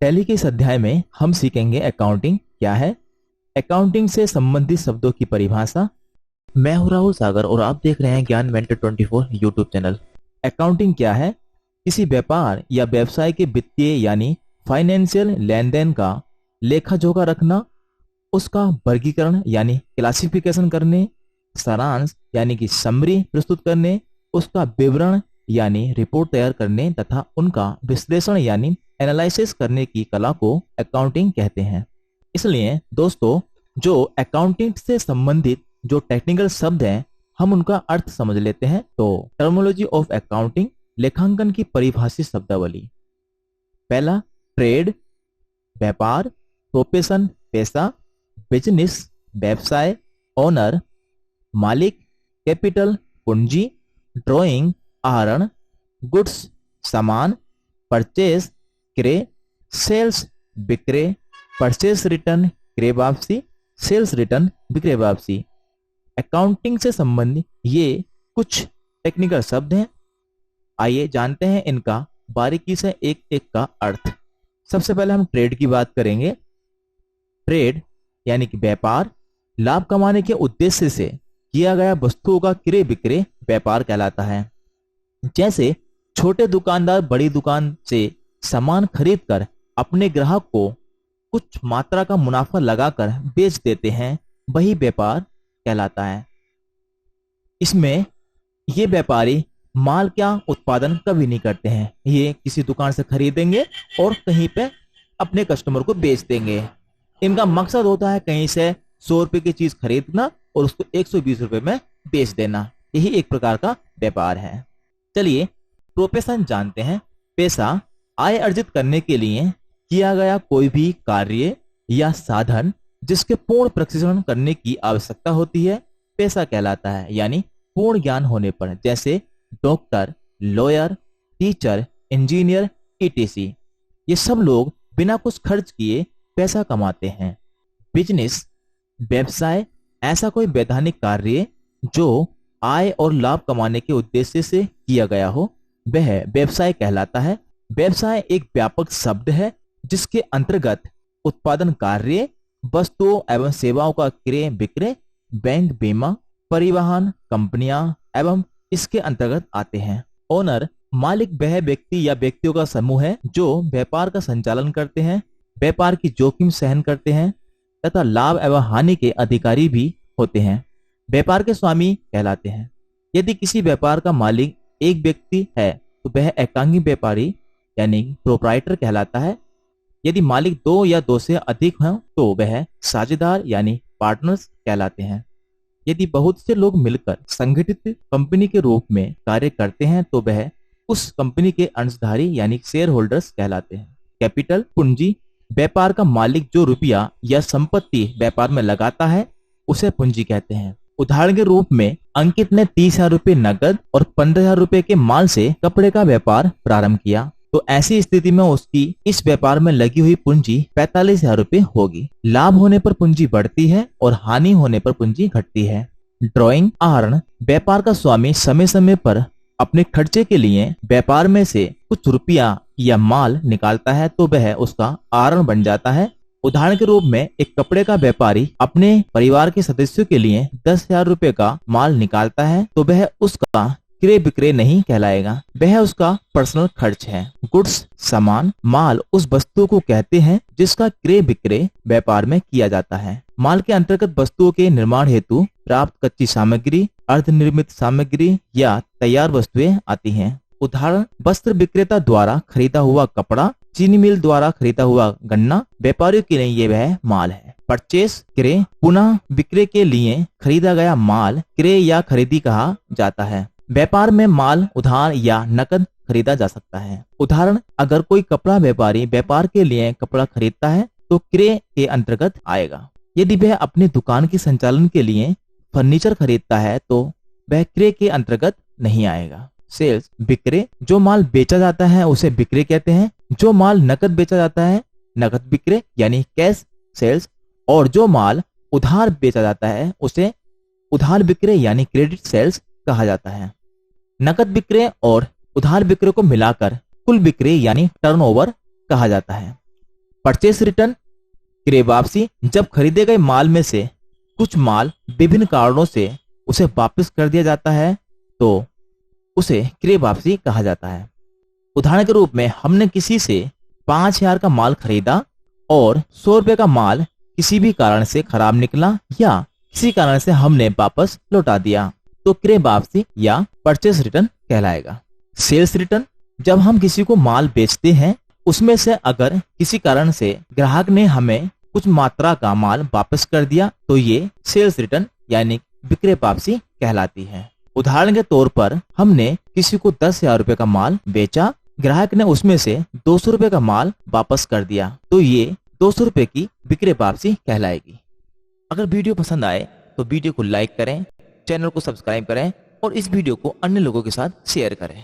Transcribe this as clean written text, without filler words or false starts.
Tally के इस अध्याय में हम सीखेंगे अकाउंटिंग क्या है, अकाउंटिंग से संबंधित शब्दों की परिभाषा। मैं हूं राहुल सागर और आप देख रहे हैं ज्ञान मेंटर 24 यूट्यूब चैनल। अकाउंटिंग क्या है? किसी व्यापार या व्यवसाय के वित्तीय यानी फाइनेंशियल लेन देन का लेखा जोखा रखना, उसका वर्गीकरण यानी क्लासिफिकेशन करने, सारांश यानी कि समरी प्रस्तुत करने, उसका विवरण यानी रिपोर्ट तैयार करने तथा उनका विश्लेषण यानी एनालिसिस करने की कला को अकाउंटिंग कहते हैं। इसलिए दोस्तों, जो अकाउंटिंग से संबंधित जो टेक्निकल शब्द हैं हम उनका अर्थ समझ लेते हैं। तो टर्मोलॉजी ऑफ अकाउंटिंग, लेखांकन की परिभाषित शब्दावली। पहला, ट्रेड व्यापार, प्रोफेशन पेशा, बिजनेस व्यवसाय, ओनर मालिक, कैपिटल पूंजी, ड्राइंग आहरण, गुड्स सामान, परचेज क्रय, सेल्स विक्रय, परचेज रिटर्न क्रय वापसी, सेल्स रिटर्न विक्रय वापसी। अकाउंटिंग से संबंधित ये कुछ टेक्निकल शब्द हैं। आइए जानते हैं इनका बारीकी से एक एक का अर्थ। सबसे पहले हम ट्रेड की बात करेंगे। ट्रेड यानी कि व्यापार, लाभ कमाने के उद्देश्य से किया गया वस्तुओं का क्रय विक्रय व्यापार कहलाता है। जैसे छोटे दुकानदार बड़ी दुकान से सामान खरीदकर अपने ग्राहक को कुछ मात्रा का मुनाफा लगाकर बेच देते हैं, वही व्यापार कहलाता है। इसमें ये व्यापारी माल का उत्पादन कभी नहीं करते हैं, ये किसी दुकान से खरीदेंगे और कहीं पे अपने कस्टमर को बेच देंगे। इनका मकसद होता है कहीं से 100 रुपए की चीज खरीदना और उसको 120 रुपए में बेच देना। यही एक प्रकार का व्यापार है। चलिए प्रोफेशन जानते हैं। पेशा, आय अर्जित करने के लिए किया गया कोई भी कार्य या साधन जिसके पूर्ण प्रशिक्षण करने की आवश्यकता होती है, पेशा कहलाता है। यानी पूर्ण ज्ञान होने पर, जैसे doctor, lawyer, teacher, engineer etc। ये सब लोग बिना कुछ खर्च किए पैसा कमाते हैं। बिजनेस व्यवसाय, ऐसा कोई वैधानिक कार्य जो आय और लाभ कमाने के उद्देश्य से किया गया हो, वह व्यवसाय कहलाता है। व्यवसाय एक व्यापक शब्द है जिसके अंतर्गत उत्पादन कार्य, वस्तुओं एवं सेवाओं का क्रय विक्रय, बैंक बीमा, परिवहन कंपनियां एवं इसके अंतर्गत आते हैं। ओनर, मालिक वह व्यक्ति या व्यक्तियों का समूह है जो व्यापार का संचालन करते हैं, व्यापार की जोखिम सहन करते हैं तथा लाभ एवं हानि के अधिकारी भी होते हैं, व्यापार के स्वामी कहलाते हैं। यदि किसी व्यापार का मालिक एक व्यक्ति है तो वह एकांगी व्यापारी यानी प्रोप्राइटर कहलाता है। यदि मालिक 2 या 2 से अधिक हैं तो वह साझेदार यानी पार्टनर्स कहलाते हैं। यदि बहुत से लोग मिलकर संगठित कंपनी के रूप में कार्य करते हैं तो वह उस कंपनी के अंशधारी यानी शेयर होल्डर्स कहलाते हैं। कैपिटल पूंजी, व्यापार का मालिक जो रुपया या संपत्ति व्यापार में लगाता है उसे पूंजी कहते हैं। उदाहरण के रूप में अंकित ने 30,000 रुपये नकद और 15,000 रुपये के माल से कपड़े का व्यापार प्रारंभ किया, तो ऐसी स्थिति में उसकी इस व्यापार में लगी हुई पूंजी 45,000 रुपये होगी। लाभ होने पर पूंजी बढ़ती है और हानि होने पर पूंजी घटती है। ड्राइंग आहरण, व्यापार का स्वामी समय समय पर अपने खर्चे के लिए व्यापार में से कुछ रुपया या माल निकालता है तो वह उसका आहरण बन जाता है। उदाहरण के रूप में एक कपड़े का व्यापारी अपने परिवार के सदस्यों के लिए 10,000 रुपये का माल निकालता है तो वह उसका क्रय विक्रय नहीं कहलाएगा, वह उसका पर्सनल खर्च है। गुड्स सामान, माल उस वस्तु को कहते हैं जिसका क्रय विक्रय व्यापार में किया जाता है। माल के अंतर्गत वस्तुओं के निर्माण हेतु प्राप्त कच्ची सामग्री, अर्धनिर्मित सामग्री या तैयार वस्तुएं आती हैं। उदाहरण, वस्त्र विक्रेता द्वारा खरीदा हुआ कपड़ा, चीनी मिल द्वारा खरीदा हुआ गन्ना व्यापारियों के लिए ये वह माल है। परचेस क्रय, पुनः विक्रय के लिए खरीदा गया माल क्रय या खरीदी कहा जाता है। व्यापार में माल उधार या नकद खरीदा जा सकता है। उदाहरण, अगर कोई कपड़ा व्यापारी व्यापार के लिए कपड़ा खरीदता है तो क्रय के अंतर्गत आएगा। यदि वह अपनी दुकान के संचालन के लिए फर्नीचर खरीदता है तो वह क्रय के अंतर्गत नहीं आएगा। सेल्स विक्रय, जो माल बेचा जाता है उसे विक्रय कहते हैं। जो माल नकद बेचा जाता है नकद विक्रय यानी कैश सेल्स, और जो माल उधार बेचा जाता है उसे उधार विक्रय यानी क्रेडिट सेल्स कहा जाता है। नकद विक्रय और उधार विक्रय को मिलाकर कुल विक्रय यानी टर्नओवर कहा जाता है। परचेस रिटर्न क्रय वापसी, जब खरीदे गए माल में से कुछ माल विभिन्न कारणों से उसे वापस कर दिया जाता है तो उसे क्रय वापसी कहा जाता है। उदाहरण के रूप में हमने किसी से 5,000 का माल खरीदा और 100 रुपए का माल किसी भी कारण से खराब निकला या किसी कारण से हमने वापस लौटा दिया तो क्रय वापसी या परचेस रिटर्न कहलाएगा। सेल्स रिटर्न, जब हम किसी को माल बेचते हैं उसमें से अगर किसी कारण से ग्राहक ने हमें कुछ मात्रा का माल वापस कर दिया तो ये सेल्स रिटर्न यानी विक्रय वापसी कहलाती है। उदाहरण के तौर पर हमने किसी को 10,000 रुपए का माल बेचा, ग्राहक ने उसमें से 200 रुपए का माल वापस कर दिया तो ये 200 रुपए की विक्रय वापसी कहलाएगी। अगर वीडियो पसंद आए तो वीडियो को लाइक करें, चैनल को सब्सक्राइब करें और इस वीडियो को अन्य लोगों के साथ शेयर करें।